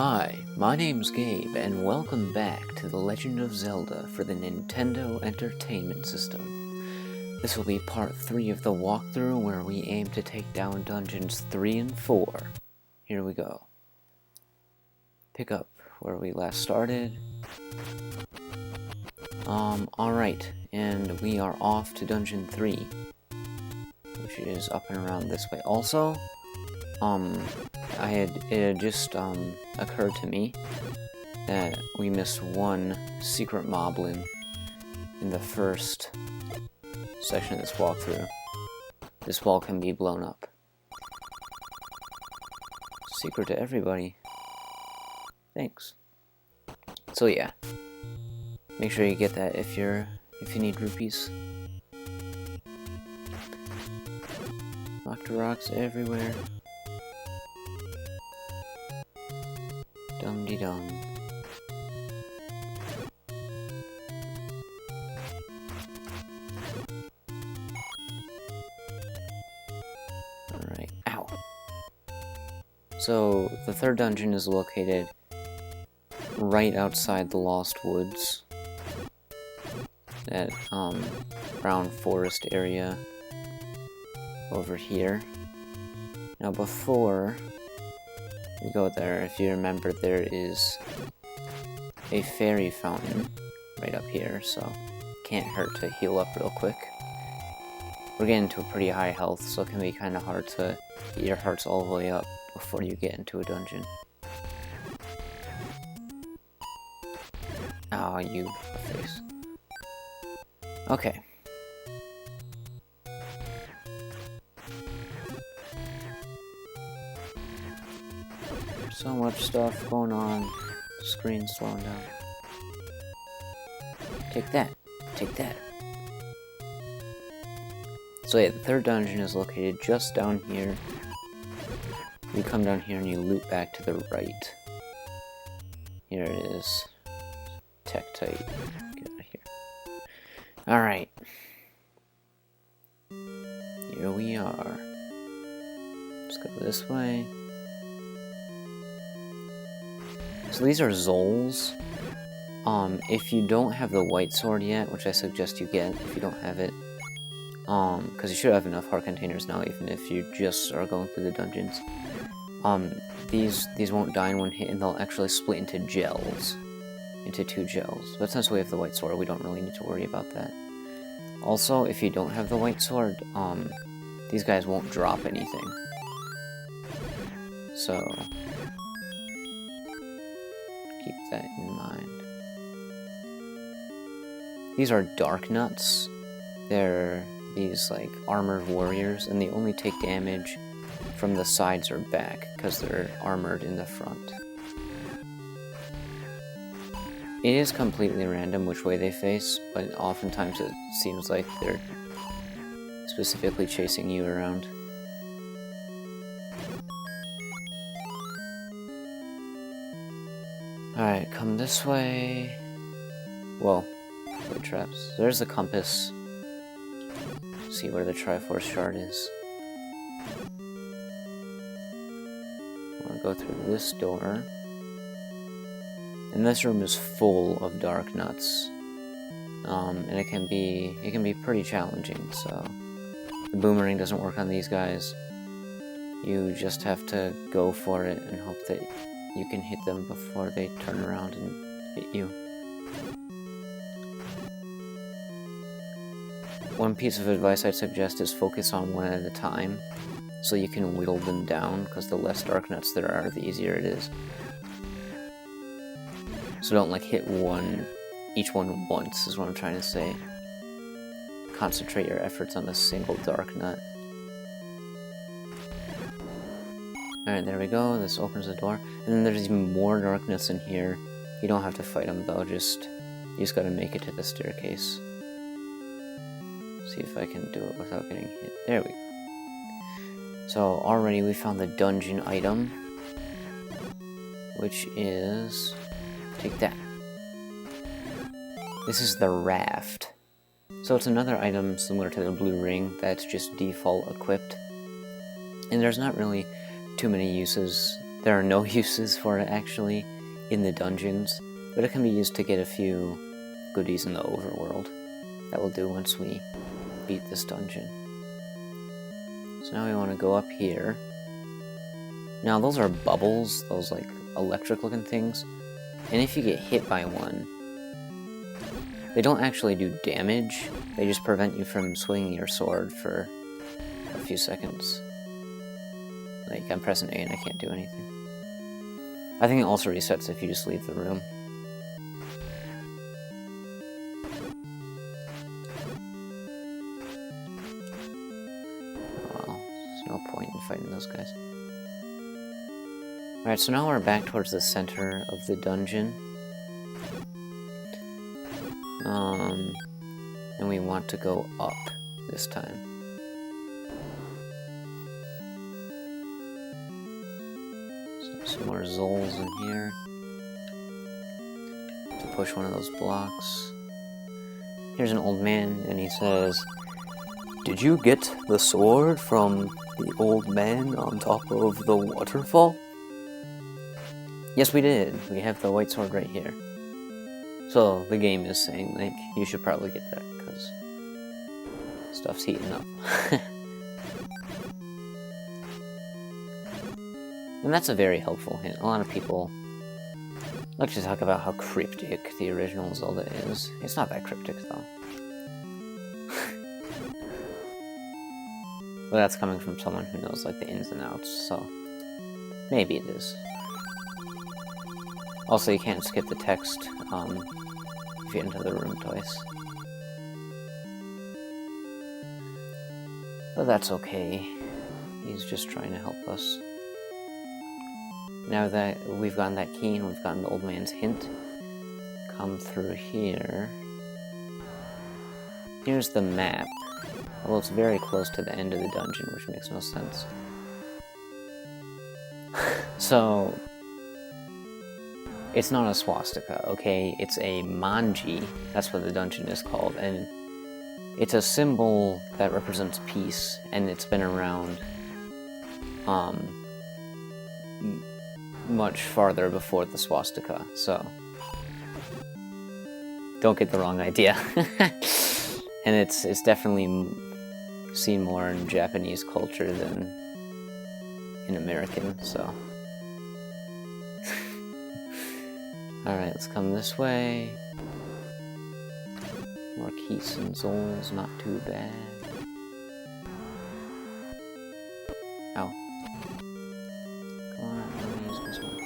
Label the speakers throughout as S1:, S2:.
S1: Hi, my name's Gabe, and welcome back to The Legend of Zelda for the Nintendo Entertainment System. This will be part 3 of the walkthrough where we aim to take down dungeons 3 and 4. Here we go. Pick up where we last started. Alright, and we are off to dungeon 3, which is up and around this way. Also, it had just occurred to me that we missed one secret moblin in the first section of this walkthrough. This wall can be blown up. Secret to everybody. Thanks. So yeah, make sure you get that if you need rupees. Locked rocks everywhere. Dum-de-dum. Alright, ow. So, the third dungeon is located right outside the Lost Woods. That, brown forest area over here. Now before we go there, if you remember, there is a fairy fountain right up here, so can't hurt to heal up real quick. We're getting to a pretty high health, so it can be kind of hard to get your hearts all the way up before you get into a dungeon. Oh, you face. Okay. So much stuff going on. Screen's slowing down. Take that. Take that. So yeah, the third dungeon is located just down here. You come down here and you loop back to the right. Here it is. Tektite. Get out of here. Alright. Here we are. Let's go this way. So these are Zols. If you don't have the white sword yet, which I suggest you get if you don't have it, because you should have enough heart containers now, even if you just are going through the dungeons. These won't die in one hit, and they'll actually split into gels, into 2 gels. But since we have the white sword, we don't really need to worry about that. Also, if you don't have the white sword, these guys won't drop anything. So keep that in mind. These are dark nuts. They're these like armored warriors, and they only take damage from the sides or back because they're armored in the front. It is completely random which way they face, but oftentimes it seems like they're specifically chasing you around. Alright, come this way. Whoa, the traps. There's the compass. See where the Triforce shard is. I'm gonna go through this door. And this room is full of dark nuts. And it can be pretty challenging, so the boomerang doesn't work on these guys. You just have to go for it and hope that you can hit them before they turn around and hit you. One piece of advice I'd suggest is focus on one at a time, so you can whittle them down, because the less dark nuts there are, the easier it is. So don't like hit each one once, is what I'm trying to say. Concentrate your efforts on a single dark nut. Alright, there we go. This opens the door. And then there's even more dark nuts in here. You don't have to fight them though, you just gotta make it to the staircase. See if I can do it without getting hit. There we go. So already we found the dungeon item, which is... take that. This is the raft. So it's another item similar to the blue ring that's just default equipped. And there's not really too many uses there are no uses for it actually in the dungeons, but it can be used to get a few goodies in the overworld. That will do once we beat this dungeon. So now we want to go up here. Now those are bubbles, those like electric looking things, and if you get hit by one, they don't actually do damage, they just prevent you from swinging your sword for a few seconds. Like, I'm pressing A and I can't do anything. I think it also resets if you just leave the room. Well, there's no point in fighting those guys. Alright, so now we're back towards the center of the dungeon. And we want to go up this time. So some more Zols in here. To push one of those blocks. Here's an old man, and he says, "Did you get the sword from the old man on top of the waterfall?" Yes, we did. We have the white sword right here. So the game is saying, like, you should probably get that, because stuff's heating up. And that's a very helpful hint. A lot of people like to talk about how cryptic the original Zelda is. It's not that cryptic, though. But that's coming from someone who knows, like, the ins and outs, so maybe it is. Also, you can't skip the text if you enter the room twice. But that's okay. He's just trying to help us. Now that we've gotten that key and we've gotten the old man's hint, come through here. Here's the map. Although it's very close to the end of the dungeon, which makes no sense. So, it's not a swastika, okay? It's a Manji, that's what the dungeon is called, and it's a symbol that represents peace, and it's been around much farther before the swastika, so don't get the wrong idea. And it's definitely seen more in Japanese culture than in American, so. Alright, let's come this way. More keys and souls, not too bad. Ow. Come on, let me use this one.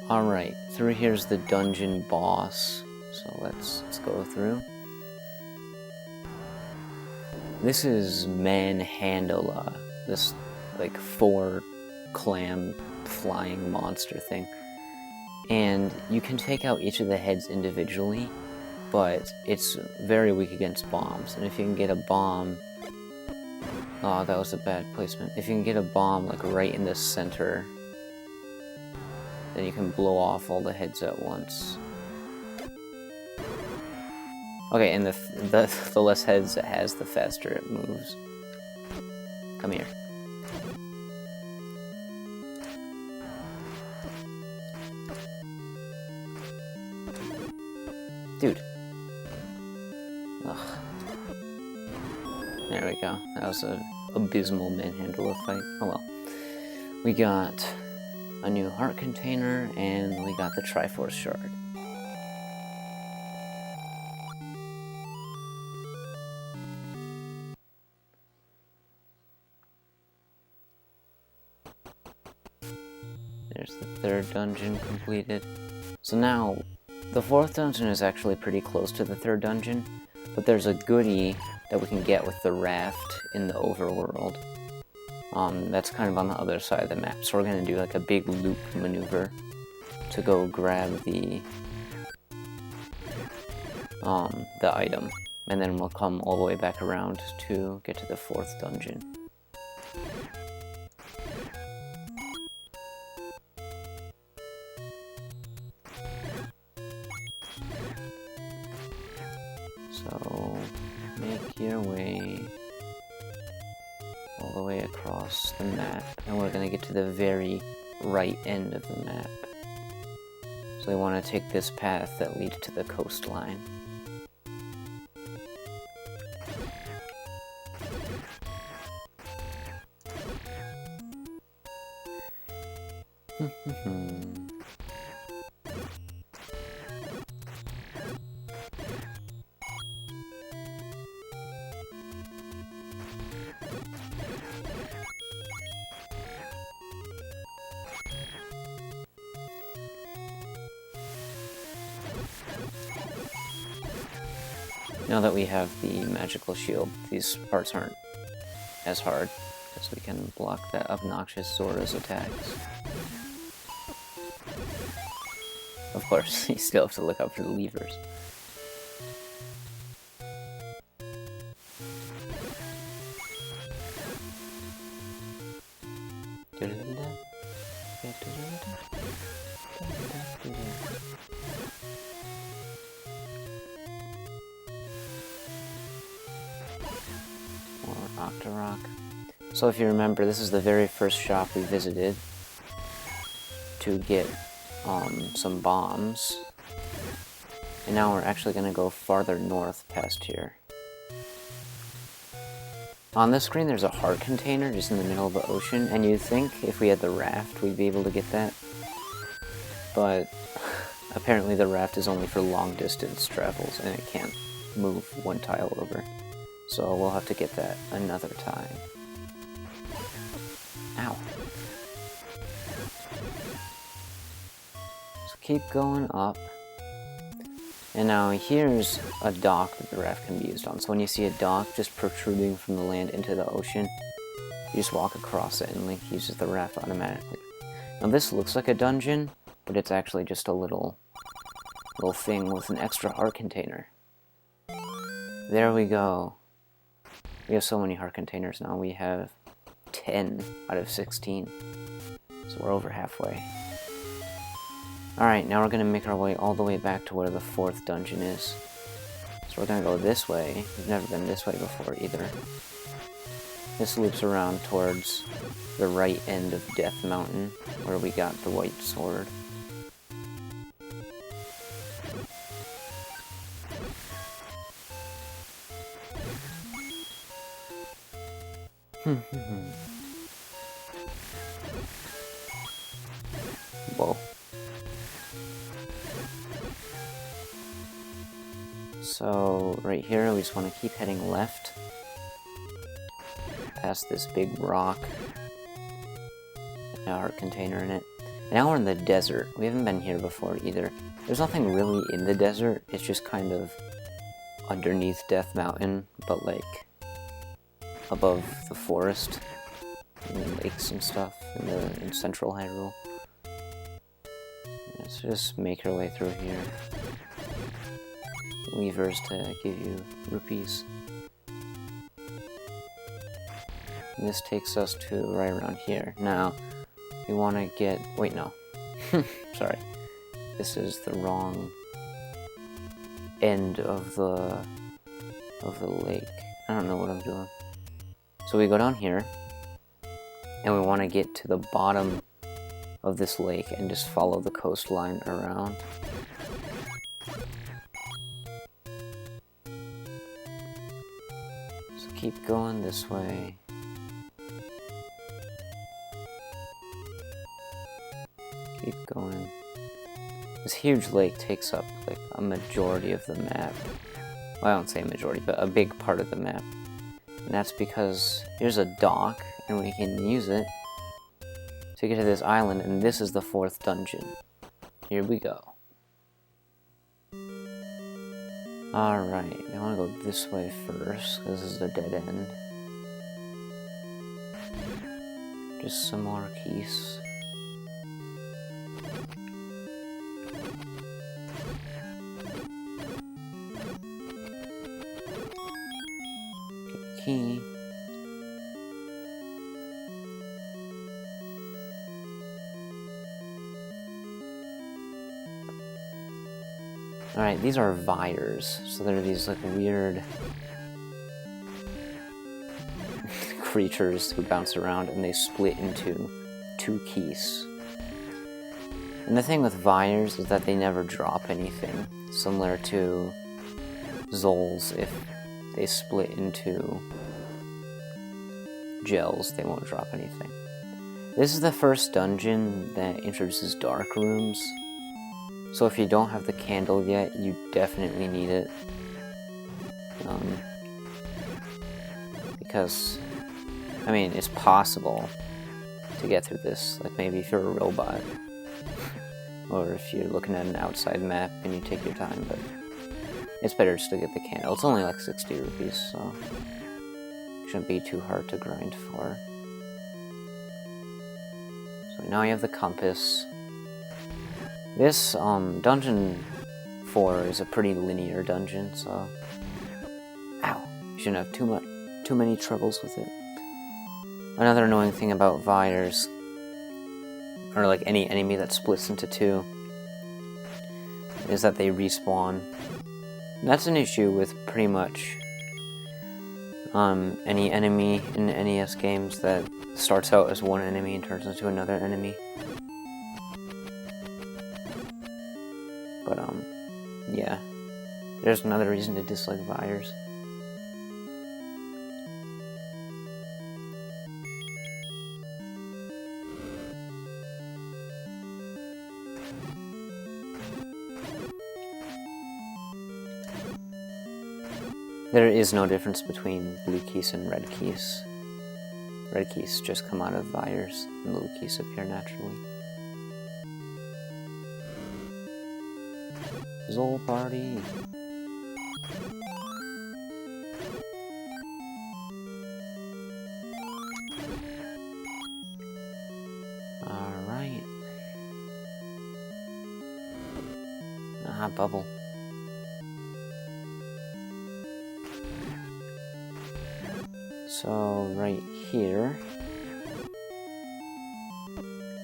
S1: Alright, through here's the dungeon boss. So let's go through. This is Manhandla, this like 4-clam flying monster thing. And you can take out each of the heads individually, but it's very weak against bombs. And if you can get a bomb... Oh, that was a bad placement. If you can get a bomb like right in the center, then you can blow off all the heads at once. Okay, and the less heads it has, the faster it moves. Come here. Dude. Ugh. There we go. That was an abysmal manhandle fight. Oh well. We got a new heart container, and we got the Triforce shard. There's the third dungeon completed. So now, the fourth dungeon is actually pretty close to the third dungeon, but there's a goodie that we can get with the raft in the overworld. That's kind of on the other side of the map, so we're gonna do like a big loop maneuver to go grab the item, and then we'll come all the way back around to get to the fourth dungeon. So, make your way all the way across the map, and we're gonna get to the very right end of the map. So we want to take this path that leads to the coastline. Now that we have the magical shield, these parts aren't as hard, because we can block that obnoxious Zora's attacks. Of course, you still have to look up for the levers. Octorok. So if you remember, this is the very first shop we visited to get some bombs. And now we're actually going to go farther north past here. On this screen there's a heart container just in the middle of the ocean, and you'd think if we had the raft we'd be able to get that. But apparently the raft is only for long distance travels and it can't move one tile over. So we'll have to get that another time. Ow. So keep going up. And now here's a dock that the raft can be used on. So when you see a dock just protruding from the land into the ocean, you just walk across it and Link uses the raft automatically. Now this looks like a dungeon, but it's actually just a little thing with an extra heart container. There we go. We have so many heart containers now. We have 10 out of 16. So we're over halfway. Alright, now we're going to make our way all the way back to where the 4th dungeon is. So we're going to go this way. We've never been this way before either. This loops around towards the right end of Death Mountain, where we got the white sword. Whoa. So, right here, we just want to keep heading left. Past this big rock. A heart container in it. Now we're in the desert. We haven't been here before either. There's nothing really in the desert. It's just kind of underneath Death Mountain, but like above the forest and lakes and stuff in central Hyrule. Let's just make our way through here. Levers to give you rupees. And this takes us to right around here. Now, we want to get... Wait, no. Sorry. This is the wrong end of the lake. I don't know what I'm doing. So we go down here, and we want to get to the bottom of this lake and just follow the coastline around. So keep going this way. Keep going. This huge lake takes up like a majority of the map. Well, I don't say a majority, but a big part of the map. And that's because here's a dock, and we can use it to get to this island, and this is the 4th dungeon. Here we go. Alright, I want to go this way first, because this is a dead end. Just some more keys. Key. Alright, these are vires, so they're these like weird creatures who bounce around, and they split into 2 keys. And the thing with Vires is that they never drop anything, similar to Zols. If they split into gels, they won't drop anything. This is the first dungeon that introduces dark rooms, so if you don't have the candle yet, you definitely need it. Because, I mean, it's possible to get through this, like maybe if you're a robot, or if you're looking at an outside map and you take your time, but it's better just to get the candle. It's only like 60 rupees, so it shouldn't be too hard to grind for. So now you have the compass. This dungeon 4 is a pretty linear dungeon, so ow, you shouldn't have too many troubles with it. Another annoying thing about Vires, or like any enemy that splits into two, is that they respawn. And that's an issue with pretty much any enemy in NES games that starts out as one enemy and turns into another enemy. But yeah, there's another reason to dislike Vires. There is no difference between blue keys and red keys. Red keys just come out of Vires, and blue keys appear naturally. Zol party! Alright. Ah, bubble. So, right here,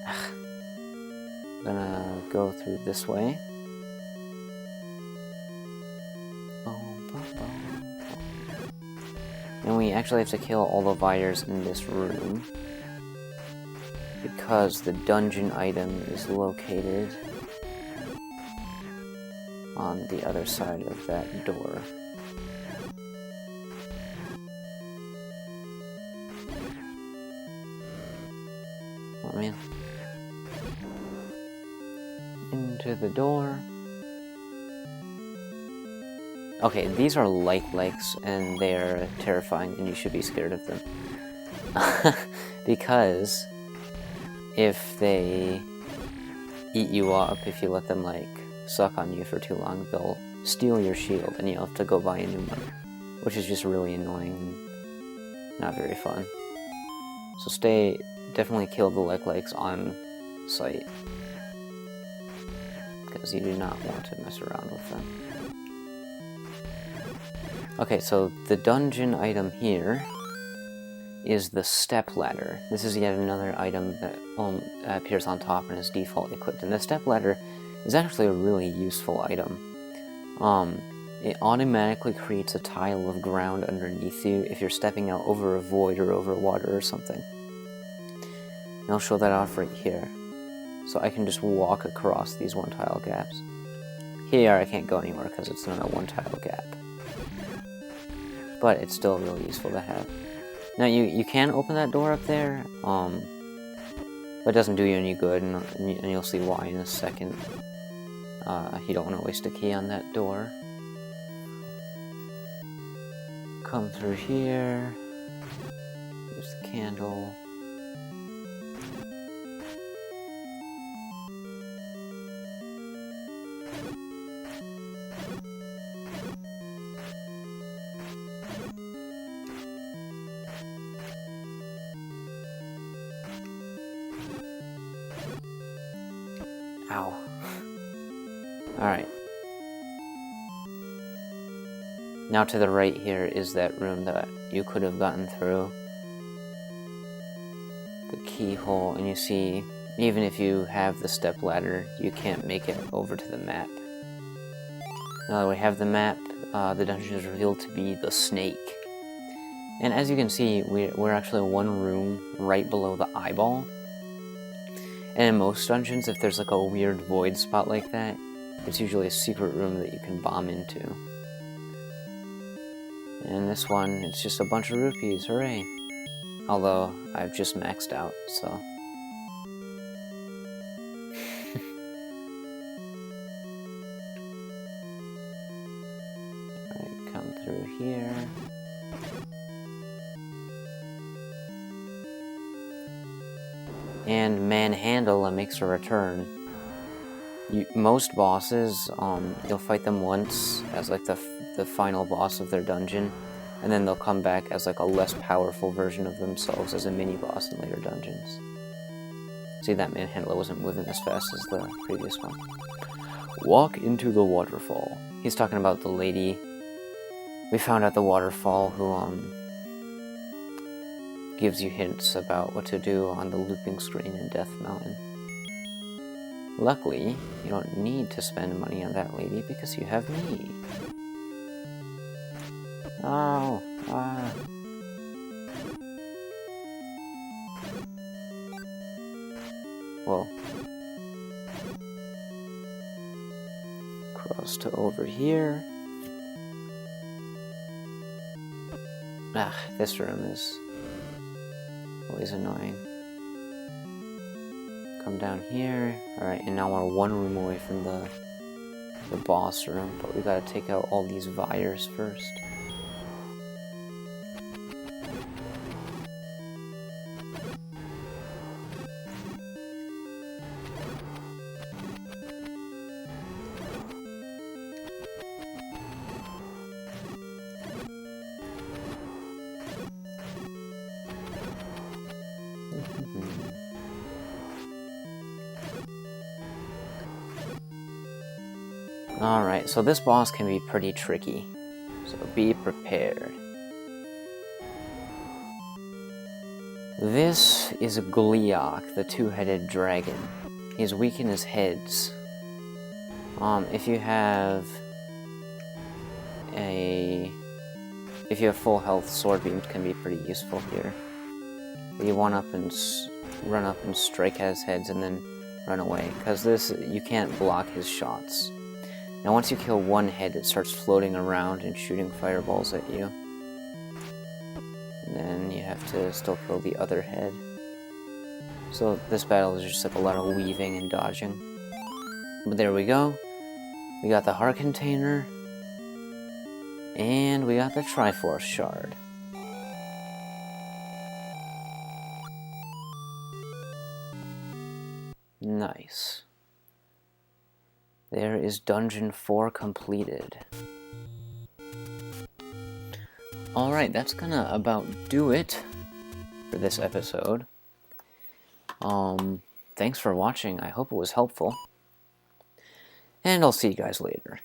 S1: I'm gonna go through this way. And we actually have to kill all the Vires in this room, because the dungeon item is located on the other side of that door. Oh man. Into the door. Okay, these are like-likes, and they're terrifying, and you should be scared of them. Because if they eat you up, if you let them, like, suck on you for too long, they'll steal your shield, and you'll have to go buy a new one. Which is just really annoying and not very fun. So definitely kill the like-likes on sight, because you do not want to mess around with them. Okay, so the dungeon item here is the step ladder. This is yet another item that appears on top and is default equipped. And the step ladder is actually a really useful item. It automatically creates a tile of ground underneath you if you're stepping out over a void or over water or something. And I'll show that off right here. So I can just walk across these one-tile gaps. Here I can't go anywhere because it's not a one-tile gap. But it's still really useful to have. Now you can open that door up there, but it doesn't do you any good, and you'll see why in a second. You don't want to waste a key on that door. Come through here. There's the candle. Ow. Alright. Now to the right here is that room that you could have gotten through. The keyhole, and you see, even if you have the step ladder, you can't make it over to the map. Now that we have the map, the dungeon is revealed to be the snake. And as you can see, we're actually one room right below the eyeball. And in most dungeons, if there's like a weird void spot like that, it's usually a secret room that you can bomb into. And this one, it's just a bunch of rupees, hooray! Although, I've just maxed out, so... Alright, come through here. And Manhandle makes a return. Most bosses, you'll fight them once as like the final boss of their dungeon, and then they'll come back as like a less powerful version of themselves as a mini-boss in later dungeons. See, that Manhandler wasn't moving as fast as the previous one. Walk into the waterfall. He's talking about the lady we found at the waterfall who, gives you hints about what to do on the looping screen in Death Mountain. Luckily, you don't need to spend money on that lady because you have me. Oh, ah. Whoa. Cross to over here. Ah, this room is always annoying. Come down here. Alright, and now we're one room away from the boss room, but we gotta take out all these wires first. Alright, so this boss can be pretty tricky, so be prepared. This is Gliok, the two-headed dragon. He's weak in his heads. If you have full health, sword beams can be pretty useful here. You run up and strike at his heads and then run away, because you can't block his shots. Now once you kill one head, it starts floating around and shooting fireballs at you. And then you have to still kill the other head. So this battle is just like a lot of weaving and dodging. But there we go. We got the heart container. And we got the Triforce shard. Nice. There is Dungeon 4 completed. Alright, that's gonna about do it for this episode. Thanks for watching. I hope it was helpful. And I'll see you guys later.